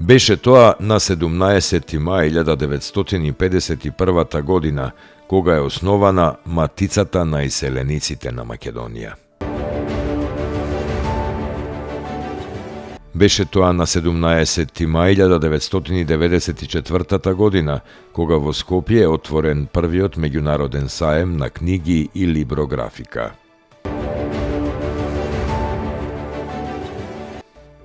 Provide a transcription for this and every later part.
Беше тоа на 17. мај 1951 година, кога е основана Матицата на иселениците на Македонија. Беше тоа на 17. мај 1994 година, кога во Скопје е отворен првиот меѓународен саем на книги и либрографика.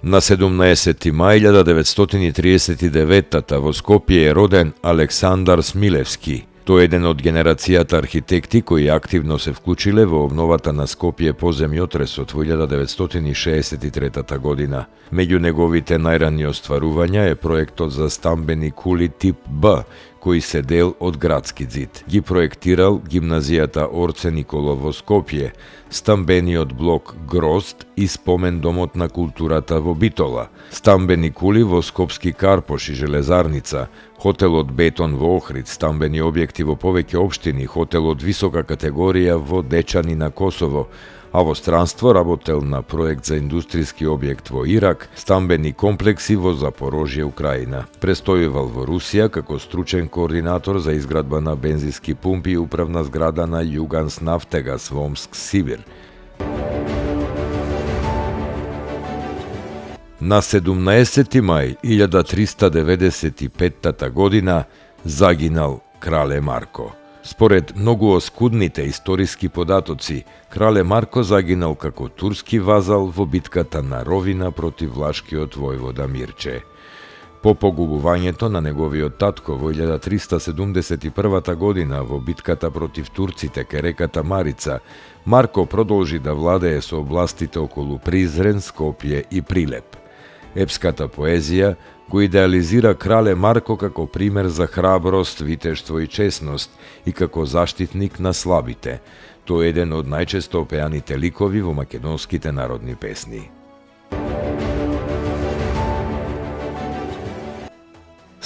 На 17. мај 1939 во Скопје е роден Александар Смилевски. Тој е еден од генерацијата архитекти кои активно се вклучиле во обновата на Скопје по земјотресот во 1963 година. Меѓу неговите најранни остварувања е проектот за стамбени кули тип Б, кои се дел од градски ѕид. Ги проектирал гимназијата Орце Николов во Скопје, стамбениот блок Грозд и спомен домот на културата во Битола, стамбени кули во Скопски Карпош и Железарница, хотелот Бетон во Охрид, стамбени објекти во повеќе општини, хотелот висока категорија во Дечани на Косово, а во странство работел на проект за индустријски објект во Ирак, стамбени комплекси во Запорожје, Украина. Престојувал во Русија како стручен координатор за изградба на бензински пумпи и управна зграда на Југанс Нафтегас во Омск, Сибир. На 17. мај 1395 година загинал крале Марко. Според многу оскудните историски податоци, крале Марко загинал како турски вазал во битката на Ровина против влашкиот војвода Мирче. По погубувањето на неговиот татко во 1371 година во битката против турците кај реката Марица, Марко продолжи да владее со областите околу Призрен, Скопје и Прилеп. Епската поезија го идеализира крале Марко како пример за храброст, витештво и чесност и како заштитник на слабите. Тој е еден од најчесто опеаните ликови во македонските народни песни.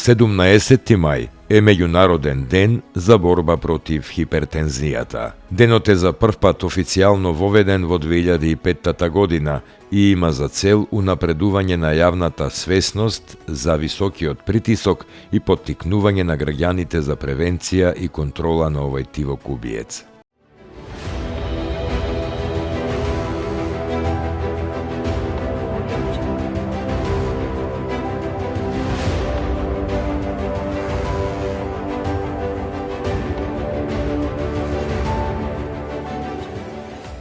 17. мај е меѓународен ден за борба против хипертензијата. Денот е за прв пат официјално воведен во 2005 година и има за цел унапредување на јавната свесност за високиот притисок и поттикнување на граѓаните за превенција и контрола на овој тивок убиец.